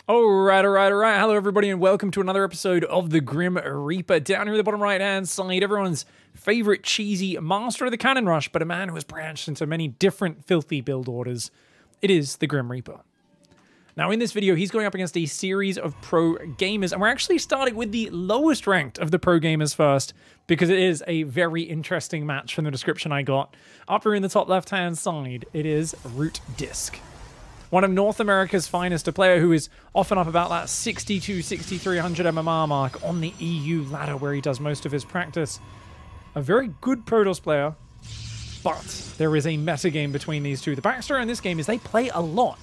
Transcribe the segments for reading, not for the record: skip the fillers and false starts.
Alright. Hello, everybody, and welcome to another episode of the Grim Reaper. Down here at the bottom right-hand side, everyone's favorite cheesy master of the cannon rush, but a man who has branched into many different filthy build orders. It is the Grim Reaper. Now, in this video, he's going up against a series of pro gamers, and we're actually starting with the lowest ranked of the pro gamers first, because it is a very interesting match from the description I got. Up here in the top left-hand side, it is Root Disc. One of North America's finest, a player who is often up about that 6,300 MMR mark on the EU ladder where he does most of his practice. A very good Protoss player, but there is a metagame between these two. The backstory in this game is they play a lot,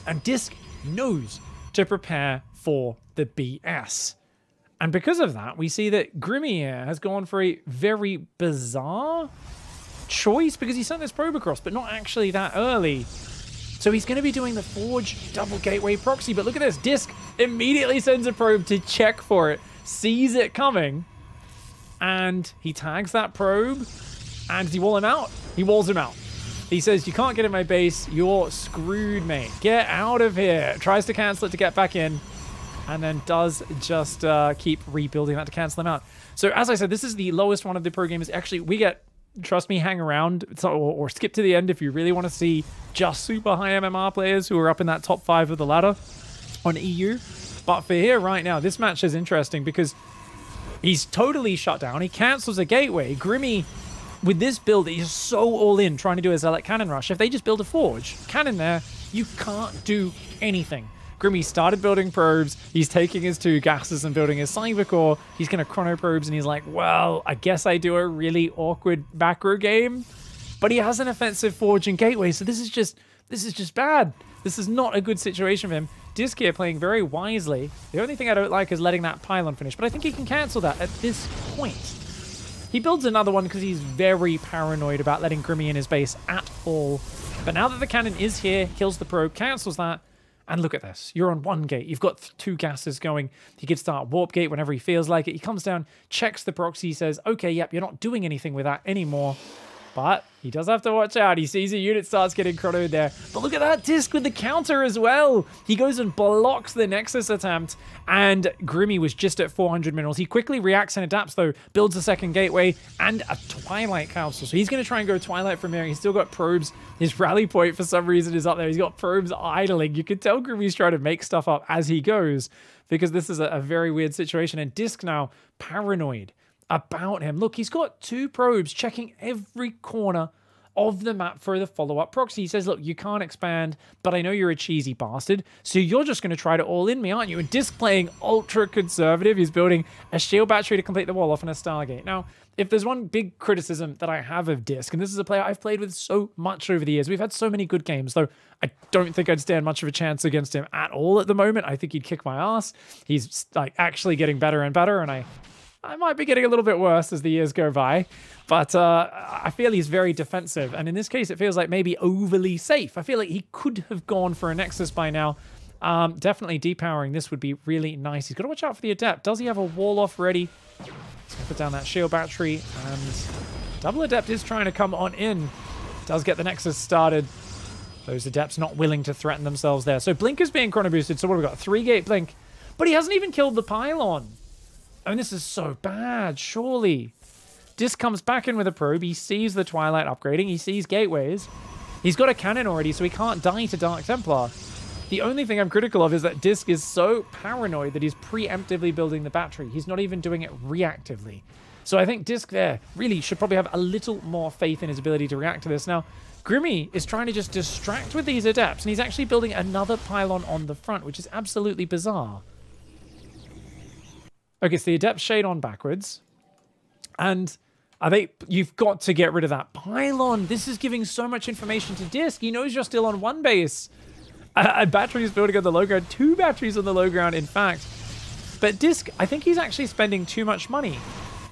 and Disc knows to prepare for the BS. And because of that, we see that Grimmy here has gone for a very bizarre choice because he sent this probe across, but not actually that early. So he's going to be doing the Forge double gateway proxy, but look at this. Disc immediately sends a probe to check for it, sees it coming, and he tags that probe, and does he wall him out? He walls him out. He says, you can't get in my base, you're screwed, mate. Get out of here. Tries to cancel it to get back in, and then does just keep rebuilding that to cancel him out. So as I said, this is the lowest one of the pro gamers. Actually, we get... Trust me, hang around or skip to the end if you really want to see just super high MMR players who are up in that top 5 of the ladder on EU. But for here right now, this match is interesting because he's totally shut down. He cancels a gateway. Grimmy, with this build, he's so all in trying to do a Zealot cannon rush. If they just build a Forge cannon there, you can't do anything. Grimmy started building probes. He's taking his 2 gases and building his cyber core. He's going to chrono probes, and he's like, well, I guess I do a really awkward macro game. But he has an offensive Forge and gateway, so this is just bad. This is not a good situation for him. Disc here playing very wisely. The only thing I don't like is letting that pylon finish, but I think he can cancel that at this point. He builds another one because he's very paranoid about letting Grimmy in his base at all. But now that the cannon is here, kills the probe, cancels that. And look at this. You're on 1 gate. You've got 2 gases going. He can start warp gate whenever he feels like it. He comes down, checks the proxy, says, okay, yep, you're not doing anything with that anymore. But he does have to watch out. He sees a unit starts getting chronoed there. But look at that Disc with the counter as well. He goes and blocks the Nexus attempt. And Grimmy was just at 400 minerals. He quickly reacts and adapts, though. Builds a second gateway and a Twilight Council. So he's going to try and go Twilight from here. He's still got probes. His rally point, for some reason, is up there. He's got probes idling. You can tell Grimmy's trying to make stuff up as he goes, because this is a very weird situation. And Disc now paranoid about him. Look, he's got 2 probes checking every corner of the map for the follow-up proxy. He says, look, you can't expand, but I know you're a cheesy bastard, so you're just going to try to all-in me, aren't you? And Disc playing ultra-conservative. He's building a shield battery to complete the wall off and a Stargate. Now, if there's one big criticism that I have of Disc, and this is a player I've played with so much over the years, we've had so many good games, though I don't think I'd stand much of a chance against him at all at the moment. I think he'd kick my ass. He's like actually getting better and better, and I might be getting a little bit worse as the years go by, but I feel he's very defensive. And in this case, it feels like maybe overly safe. I feel like he could have gone for a Nexus by now. Definitely depowering this would be really nice. He's got to watch out for the Adept. Does he have a wall off ready? He's going to put down that shield battery, and Double Adept is trying to come on in. Does get the Nexus started. Those Adepts not willing to threaten themselves there. So Blink is being chrono boosted. So what have we got? 3-gate Blink, but he hasn't even killed the pylon. And this is so bad, surely. Disc comes back in with a probe. He sees the Twilight upgrading. He sees gateways. He's got a cannon already, so he can't die to Dark Templar. The only thing I'm critical of is that Disc is so paranoid that he's preemptively building the battery. He's not even doing it reactively. So I think Disc there really should probably have a little more faith in his ability to react to this. Now, Grimmy is trying to just distract with these Adepts, and he's actually building another pylon on the front, which is absolutely bizarre. Okay, so the Adepts shade on backwards. And you've got to get rid of that pylon. This is giving so much information to Disc. He knows you're still on 1 base. A battery is building on the low ground. 2 batteries on the low ground, in fact. But Disc, I think he's actually spending too much money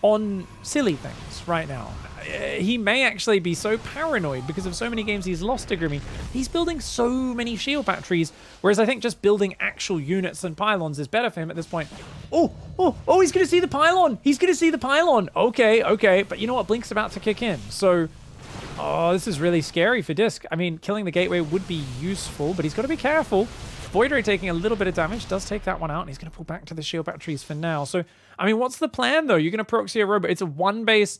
on silly things right now. He may actually be so paranoid because of so many games he's lost to Grimmy. He's building so many shield batteries, whereas I think just building actual units and pylons is better for him at this point. Oh, he's going to see the pylon. He's going to see the pylon. Okay. But you know what? Blink's about to kick in. So, this is really scary for Disc. I mean, killing the gateway would be useful, but he's got to be careful. Void Ray taking a little bit of damage, does take that one out, and he's going to pull back to the shield batteries for now. So, I mean, what's the plan, though? You're going to proxy a robot. It's a 1-base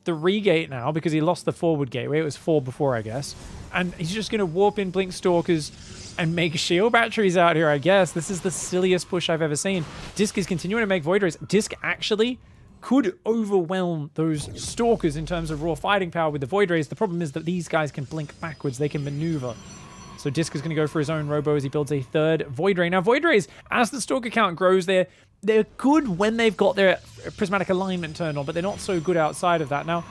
3-gate now because he lost the forward gateway. It was 4 before, I guess. And he's just going to warp in Blink Stalkers and make shield batteries out here, I guess. This is the silliest push I've ever seen. Disc is continuing to make Void Rays. Disc actually could overwhelm those Stalkers in terms of raw fighting power with the Void Rays. The problem is that these guys can blink backwards. They can maneuver. So Disc is going to go for his own robo as he builds a 3rd Void Ray. Now, Void Rays, as the Stalker count grows, they're good when they've got their prismatic alignment turned on, but they're not so good outside of that. Now,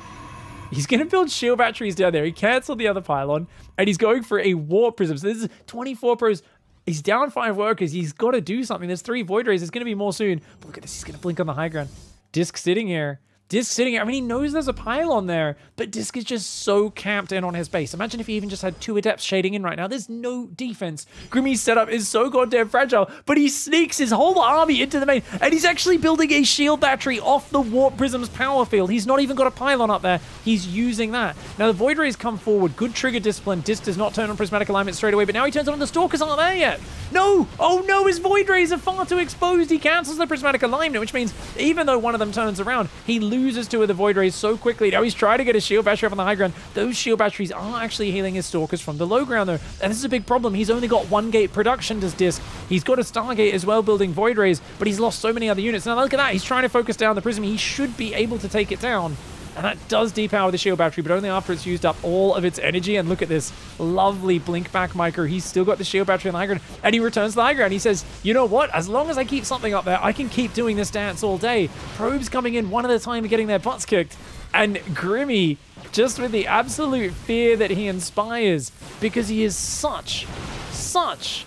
he's going to build shield batteries down there. He canceled the other pylon, and he's going for a warp prism. So this is 24 pros. He's down 5 workers. He's got to do something. There's 3 Void Rays. There's going to be more soon. But look at this. He's going to blink on the high ground. Disc sitting here. Disc sitting here. I mean, he knows there's a pylon there, but Disc is just so camped in on his base. Imagine if he even just had 2 Adepts shading in right now. There's no defense. Grimmy's setup is so goddamn fragile, but he sneaks his whole army into the main, and he's actually building a shield battery off the Warp Prism's power field. He's not even got a pylon up there. He's using that. Now, the Void Rays come forward. Good trigger discipline. Disc does not turn on Prismatic Alignment straight away, but now he turns on the Stalkers aren't there yet. No! Oh no, his Void Rays are far too exposed. He cancels the Prismatic Alignment, which means even though one of them turns around, he loses 2 of the Void Rays so quickly. Now he's trying to get a shield battery up on the high ground. Those shield batteries are actually healing his Stalkers from the low ground, though. And this is a big problem. He's only got 1 gate production, does Disc. He's got a Stargate as well, building Void Rays, but he's lost so many other units. Now look at that. He's trying to focus down the Prism. He should be able to take it down. And that does depower the shield battery, but only after it's used up all of its energy. And look at this lovely blink back micro. He's still got the shield battery on the high ground, and he returns to the high ground. He says, you know what? As long as I keep something up there, I can keep doing this dance all day. Probes coming in one at a time and getting their butts kicked. And Grimmy, just with the absolute fear that he inspires, because he is such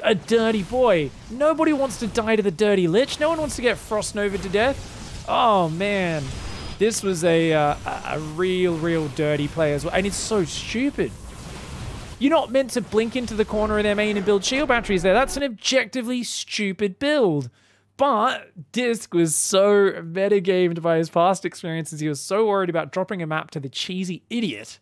a dirty boy. Nobody wants to die to the dirty Lich. No one wants to get Frost Nova to death. Oh, man. This was a real dirty play as well. And it's so stupid. You're not meant to blink into the corner of their main and build shield batteries there. That's an objectively stupid build. But Disc was so metagamed by his past experiences. He was so worried about dropping a map to the cheesy idiot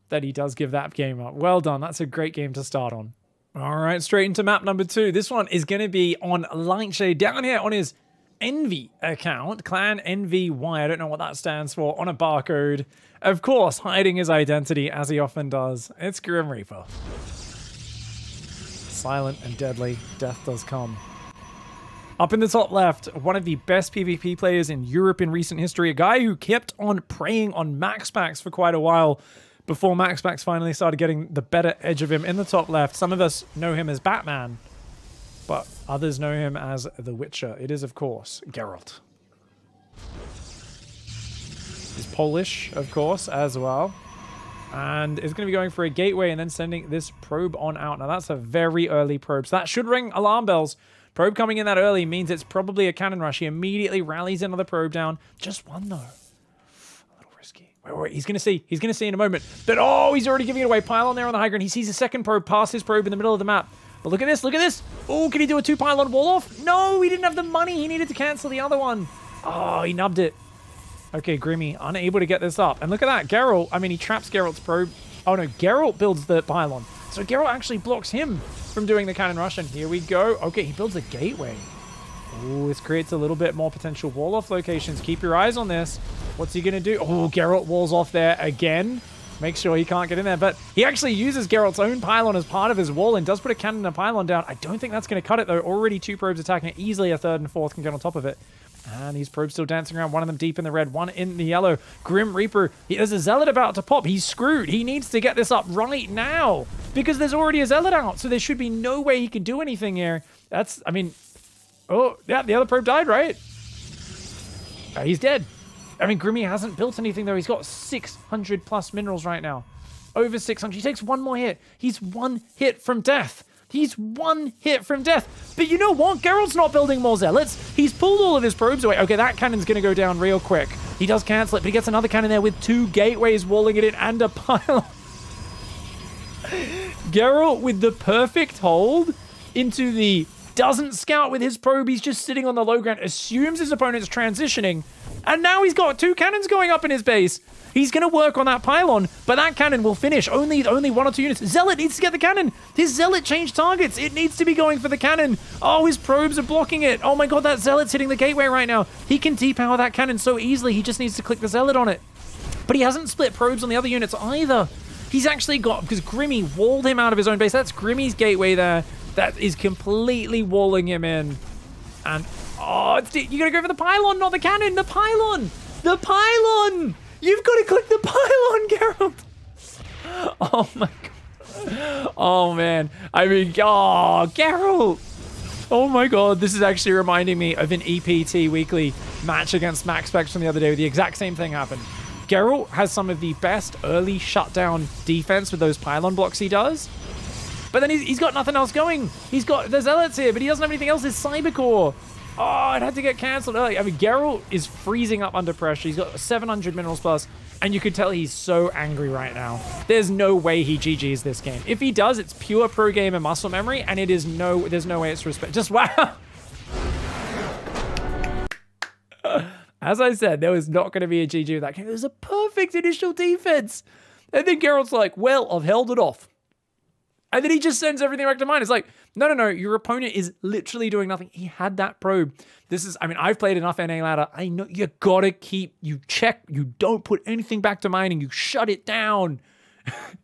that he does give that game up. Well done. That's a great game to start on. All right, straight into map number 2. This one is going to be on Lightshade down here on his Envy account, Clan NVY, I don't know what that stands for, on a barcode. Of course, hiding his identity as he often does. It's Grim Reaper. Silent and deadly, death does come. Up in the top left, one of the best PvP players in Europe in recent history, a guy who kept on preying on MaxPax for quite a while before MaxPax finally started getting the better edge of him. In the top left, some of us know him as Batman, but others know him as The Witcher. It is, of course, Geralt. He's Polish, of course, as well. And is going to be going for a gateway and then sending this probe on out. Now, that's a very early probe, so that should ring alarm bells. Probe coming in that early means it's probably a cannon rush. He immediately rallies another probe down. Just one, though. A little risky. Wait. He's going to see. He's going to see in a moment. But, oh, he's already giving it away. Pylon there on the high ground. He sees a second probe pass his probe in the middle of the map. But look at this, look at this. Oh, can he do a 2-pylon wall off? No, he didn't have the money. He needed to cancel the other one. Oh, he nubbed it. Okay, Grimmy, unable to get this up. And look at that, Geralt, I mean, he traps Geralt's probe. Oh no, Geralt builds the pylon. So Geralt actually blocks him from doing the cannon rush. And here we go. Okay, he builds a gateway. Oh, this creates a little bit more potential wall off locations. Keep your eyes on this. What's he going to do? Oh, Geralt walls off there again. Make sure he can't get in there. But he actually uses Geralt's own pylon as part of his wall and does put a cannon and a pylon down. I don't think that's going to cut it, though. Already 2 probes attacking it. Easily a 3rd and 4th can get on top of it. And these probes still dancing around. One of them deep in the red, one in the yellow. Grim Reaper, there's a Zealot about to pop. He's screwed. He needs to get this up right now because there's already a Zealot out. So there should be no way he can do anything here. That's, I mean, oh, yeah, the other probe died, right? He's dead. I mean, Grimmy hasn't built anything, though. He's got 600 plus minerals right now. Over 600. He takes one more hit. He's 1 hit from death. He's 1 hit from death. But you know what? Geralt's not building more Zealots. He's pulled all of his probes away. Okay, that cannon's going to go down real quick. He does cancel it, but he gets another cannon there with 2 gateways walling it in and a pylon. Geralt with the perfect hold into the... Doesn't scout with his probe. He's just sitting on the low ground. Assumes his opponent's transitioning. And now he's got 2 cannons going up in his base. He's going to work on that pylon, but that cannon will finish. Only 1 or 2 units. Zealot needs to get the cannon. His Zealot changed targets. It needs to be going for the cannon. Oh, his probes are blocking it. Oh my god, that Zealot's hitting the gateway right now. He can depower that cannon so easily. He just needs to click the Zealot on it. But he hasn't split probes on the other units either. He's actually got, because Grimmy walled him out of his own base. That's Grimmy's gateway there. That is completely walling him in. And, oh, you gotta go for the pylon, not the cannon. The pylon! The pylon! You've got to click the pylon, Geralt! Oh my god. Oh man. I mean, oh, Geralt! Oh my god, this is actually reminding me of an EPT weekly match against Max Specs from the other day where the exact same thing happened. Geralt has some of the best early shutdown defense with those pylon blocks he does. But then he's got nothing else going. He's got the Zealots here, but he doesn't have anything else. His Cybercore. Oh, it had to get cancelled early. I mean, Geralt is freezing up under pressure. He's got 700 minerals plus, and you could tell he's so angry right now. There's no way he GG's this game. If he does, it's pure pro gamer muscle memory, and there's no way it's respect. Just wow. As I said, there was not going to be a GG with that game. It was a perfect initial defense. And then Geralt's like, well, I've held it off. And then he just sends everything back to mine. It's like, no, your opponent is literally doing nothing. He had that probe. This is, I mean, I've played enough NA ladder. I know you gotta keep, you check, you don't put anything back to mining. You shut it down.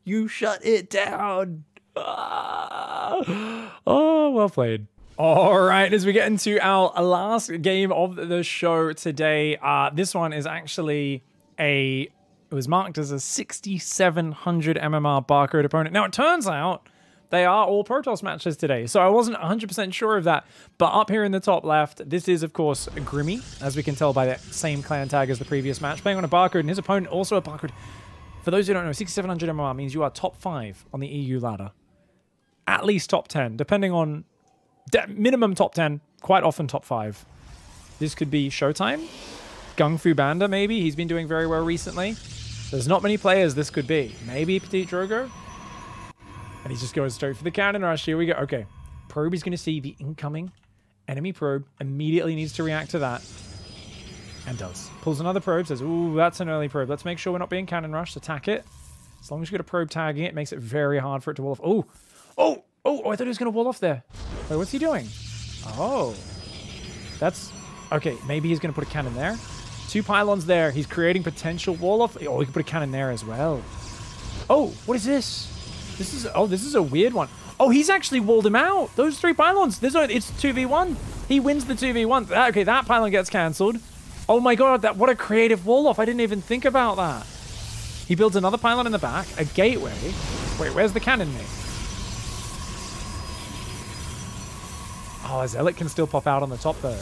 You shut it down. Ah. Oh, well played. All right, as we get into our last game of the show today, this one is actually it was marked as a 6,700 MMR barcode opponent. Now, it turns out they are all Protoss matches today, so I wasn't 100% sure of that. But up here in the top left, this is, of course, Grimmy, as we can tell by that same clan tag as the previous match, playing on a barcode, and his opponent also a barcode. For those who don't know, 6,700 MMR means you are top 5 on the EU ladder. At least top 10, depending on minimum top 10, quite often top 5. This could be Showtime. Gung Fu Banda, maybe. He's been doing very well recently. There's not many players this could be. Maybe Petit Drogo. And he's just going straight for the cannon rush. Here we go. Okay. Probe is going to see the incoming enemy probe. Immediately needs to react to that. And does. Pulls another probe. Says, ooh, that's an early probe. Let's make sure we're not being cannon rushed. Attack it. As long as you get a probe tagging it, makes it very hard for it to wall off. Oh, I thought he was going to wall off there. Wait, what's he doing? Oh. That's... Okay, maybe he's going to put a cannon there. 2 pylons there. He's creating potential wall off. Oh, he can put a cannon there as well. Oh, what is this? This is a weird one. Oh, he's actually walled him out. Those 3 pylons. It's 2v1. He wins the 2v1. Okay, that pylon gets cancelled. Oh my god, what a creative wall off. I didn't even think about that. He builds another pylon in the back, a gateway. Wait, where's the cannon mate? Oh, a Zealot can still pop out on the top though.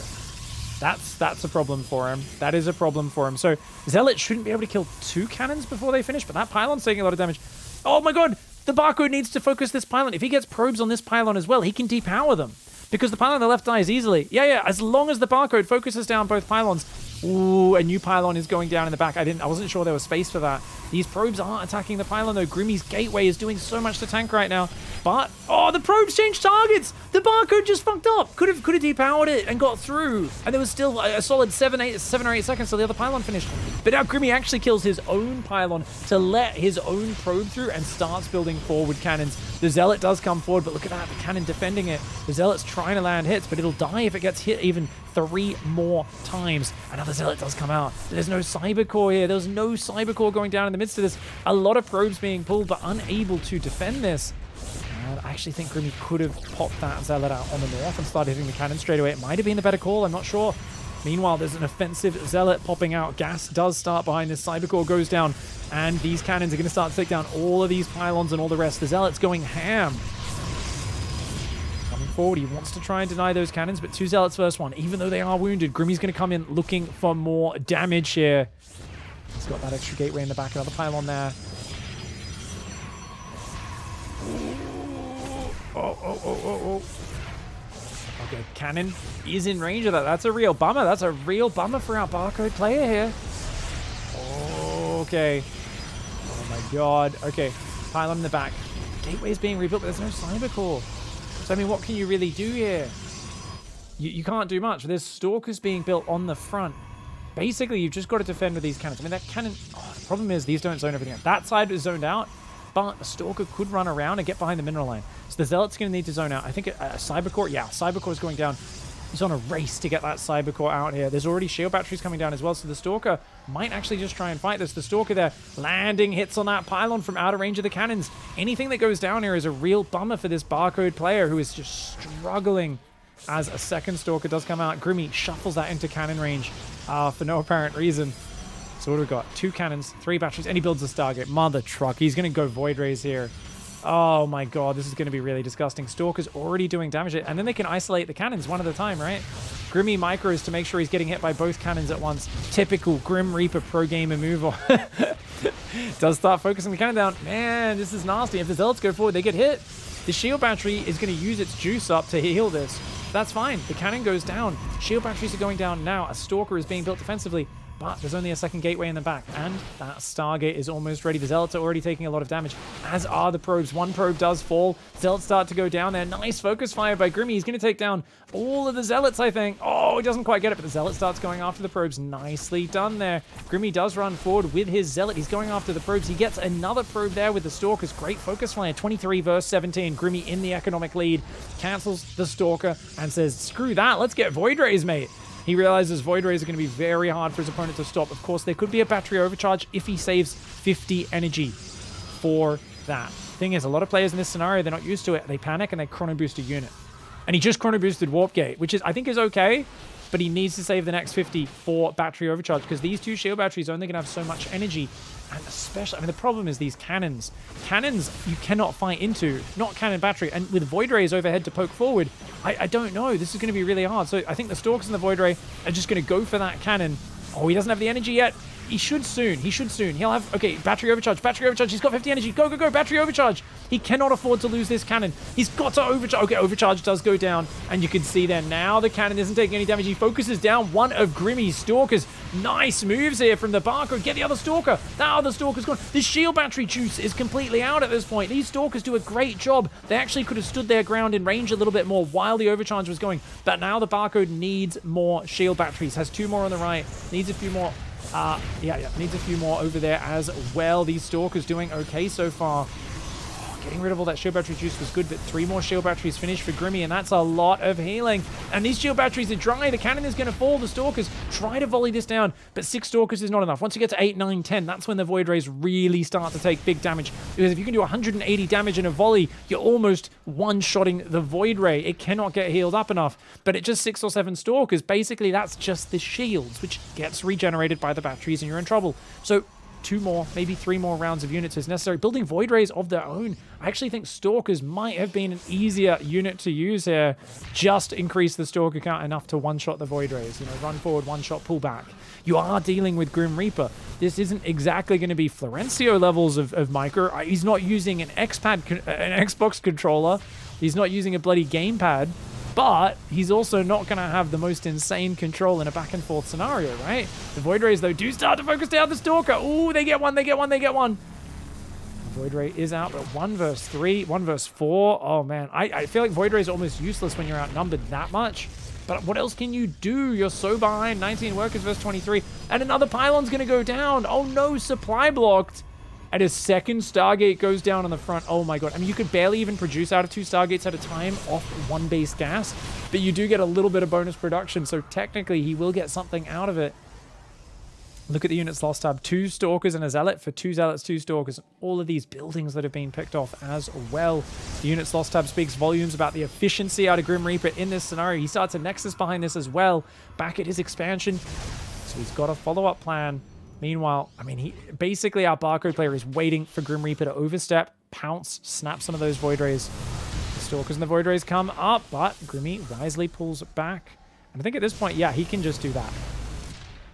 That's a problem for him. That is a problem for him. So Zealot shouldn't be able to kill 2 cannons before they finish, but that pylon's taking a lot of damage. Oh my god, the barcode needs to focus this pylon. If he gets probes on this pylon as well, he can depower them. Because the pylon on the left dies easily. Yeah, as long as the barcode focuses down both pylons. Ooh, a new pylon is going down in the back. I wasn't sure there was space for that. These probes aren't attacking the pylon though. Grimmy's gateway is doing so much to tank right now. But, oh, the probes changed targets! The barcode just fucked up! Could have depowered it and got through. And there was still a solid 7 or 8 seconds till the other pylon finished. But now Grimmy actually kills his own pylon to let his own probe through and starts building forward cannons. The Zealot does come forward, but look at that, the cannon defending it. The Zealot's trying to land hits, but it'll die if it gets hit even 3 more times. Another Zealot does come out. There's no Cybercore here. There's no Cybercore going down in the midst of this. A lot of probes being pulled, but unable to defend this. And I actually think Grimmy could have popped that Zealot out on the north and started hitting the cannon straight away. It might have been the better call, I'm not sure. Meanwhile, there's an offensive Zealot popping out. Gas does start behind this. Cybercore goes down, and these cannons are going to start to take down all of these pylons and all the rest. The Zealot's going ham. Coming forward, he wants to try and deny those cannons, but 2 Zealots first one. Even though they are wounded, Grimmy's going to come in looking for more damage here. He's got that extra gateway in the back, another pylon there. Oh. Okay, cannon is in range of that. That's a real bummer. That's a real bummer for our barcode player here. Okay. Oh my god. Okay, pylon in the back. Gateway's being rebuilt, but there's no Cybercore. So, I mean, what can you really do here? You can't do much. There's Stalkers being built on the front. basically you've just got to defend with these cannons. I mean, that cannon, the problem is these don't zone everything out. That side is zoned out, but a Stalker could run around and get behind the mineral line. So the Zealot's going to need to zone out. I think a Cybercore, yeah, Cybercore is going down. He's on a race to get that Cybercore out here. There's already shield batteries coming down as well, so the Stalker might actually just try and fight this. The Stalker there, landing hits on that pylon from out of range of the cannons. Anything that goes down here is a real bummer for this barcode player who is just struggling as a second Stalker does come out. Grimmy shuffles that into cannon range for no apparent reason. So what do we got? 2 cannons, 3 batteries, and he builds a Stargate. Mother truck. He's going to go Void Rays here. Oh my god, this is going to be really disgusting. Stalker's already doing damage, and then they can isolate the cannons one at a time, right? Grimmy micros to make sure he's getting hit by both cannons at once. Typical Grim Reaper pro gamer move. Does start focusing the cannon down. Man, this is nasty. If the Zealots go forward, they get hit. The shield battery is going to use its juice up to heal this. That's fine. The cannon goes down. Shield batteries are going down now. A Stalker is being built defensively. But there's only a second gateway in the back, and that Stargate is almost ready. The Zealots are already taking a lot of damage, as are the probes. One probe does fall. Zealots start to go down there. Nice focus fire by Grimmy. He's going to take down all of the Zealots, I think. Oh, he doesn't quite get it, but the Zealot starts going after the probes. Nicely done there. Grimmy does run forward with his Zealot. He's going after the probes. He gets another probe there with the Stalkers. Great focus fire. 23 versus 17. Grimmy in the economic lead. Cancels the Stalker and says, screw that. Let's get Void Rays, mate. He realizes Void Rays are going to be very hard for his opponent to stop. Of course, there could be a battery overcharge if he saves 50 energy for that. Thing is, a lot of players in this scenario, they're not used to it. They panic and they chrono boost a unit. And he just chrono boosted Warp Gate, which is, I think, is okay, but he needs to save the next 50 for battery overcharge because these 2 shield batteries are only going to have so much energy. And especially, I mean, the problem is these cannons. Cannons you cannot fight into, not cannon battery. And with Void Rays overhead to poke forward, I don't know. This is going to be really hard. So I think the Stalkers and the Void Ray are just going to go for that cannon. Oh, he doesn't have the energy yet. He should soon. He should soon. He'll have... Okay, battery overcharge. Battery overcharge. He's got 50 energy. Go, go, go. Battery overcharge. He cannot afford to lose this cannon. He's got to overcharge. Okay, overcharge does go down. And you can see there now the cannon isn't taking any damage. He focuses down one of Grimmy's Stalkers. Nice moves here from the barcode. Get the other Stalker. That other Stalker's gone. The shield battery juice is completely out at this point. These Stalkers do a great job. They actually could have stood their ground in range a little bit more while the overcharge was going. But now the barcode needs more shield batteries. Has 2 more on the right. Needs a few more... needs a few more over there as well. These Stalkers doing okay so far. Getting rid of all that shield battery juice was good, but 3 more shield batteries finished for Grimmy, and that's a lot of healing. And these shield batteries are dry. The cannon is going to fall. The Stalkers try to volley this down, but 6 Stalkers is not enough. Once you get to 8, 9, 10, that's when the Void Rays really start to take big damage. Because if you can do 180 damage in a volley, you're almost one-shotting the Void Ray. It cannot get healed up enough, but at just 6 or 7 Stalkers, basically that's just the shields, which gets regenerated by the batteries, and you're in trouble. So 2 more, maybe 3 more rounds of units is necessary. Building Void Rays of their own. I actually think Stalkers might have been an easier unit to use here. Just increase the Stalker count enough to one-shot the Void Rays. You know, run forward, one-shot, pull back. You are dealing with Grim Reaper. This isn't exactly going to be Florencio levels of micro. He's not using an Xbox controller. He's not using a bloody gamepad. But he's also not going to have the most insane control in a back-and-forth scenario, right? The Void Rays, though, do start to focus down the Stalker. Ooh, they get one, they get one, they get one. The Void Ray is out, but 1 versus 3, 1 versus 4. Oh, man. I feel like Void Ray is almost useless when you're outnumbered that much. But what else can you do? You're so behind. 19 workers versus 23. And another pylon's going to go down. Oh, no. Supply blocked. And a second Stargate goes down on the front. Oh my god. I mean, you could barely even produce out of 2 Stargates at a time off 1 base gas. But you do get a little bit of bonus production. So technically, he will get something out of it. Look at the units lost tab. 2 Stalkers and a Zealot for 2 Zealots, 2 Stalkers. All of these buildings that have been picked off as well. The units lost tab speaks volumes about the efficiency out of Grim Reaper in this scenario. He starts a Nexus behind this as well. Back at his expansion. So he's got a follow-up plan. Meanwhile, I mean, basically our barcode player is waiting for Grim Reaper to overstep, pounce, snap some of those Void Rays. The Stalkers and the Void Rays come up, but Grimmy wisely pulls back. And I think at this point, yeah, he can just do that.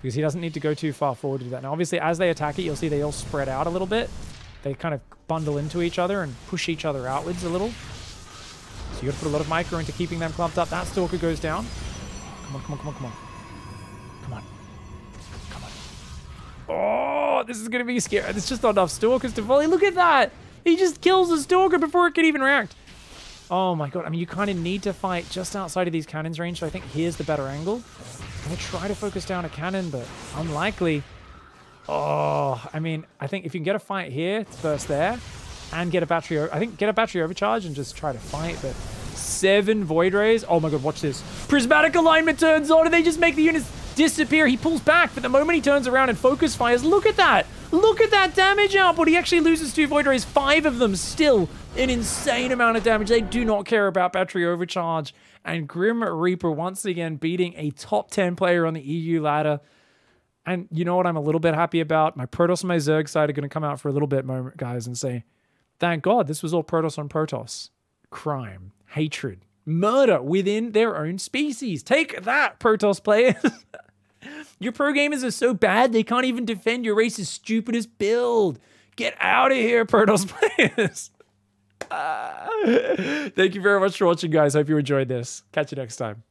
Because he doesn't need to go too far forward to do that. Now, obviously, as they attack it, you'll see they all spread out a little bit. They kind of bundle into each other and push each other outwards a little. So you got to put a lot of micro into keeping them clumped up. That Stalker goes down. Come on, come on, come on, come on. Come on. Oh, this is going to be scary. There's just not enough Stalkers to volley. Look at that. He just kills the Stalker before it can even react. Oh my god. I mean, you kind of need to fight just outside of these cannons range, so I think here's the better angle. I'm going to try to focus down a cannon, but unlikely. Oh, I mean, I think if you can get a fight here, first there, and get a battery, I think get a battery overcharge and just try to fight, but 7 Void Rays. Oh my god, watch this. Prismatic alignment turns on and they just make the units disappear. He pulls back, but the moment he turns around and focus fires, look at that. Look at that damage output. He actually loses 2 Void Rays, 5 of them still an insane amount of damage. They do not care about battery overcharge. And Grim Reaper once again beating a top 10 player on the EU ladder. And you know what I'm a little bit happy about? My Protoss and my Zerg side are going to come out for a little bit moment, guys, and say, thank God this was all Protoss on Protoss. Crime, hatred, murder within their own species. Take that, Protoss players. Your pro gamers are so bad they can't even defend your race's stupidest build. Get out of here, Protoss players. Thank you very much for watching, guys. Hope you enjoyed this. Catch you next time.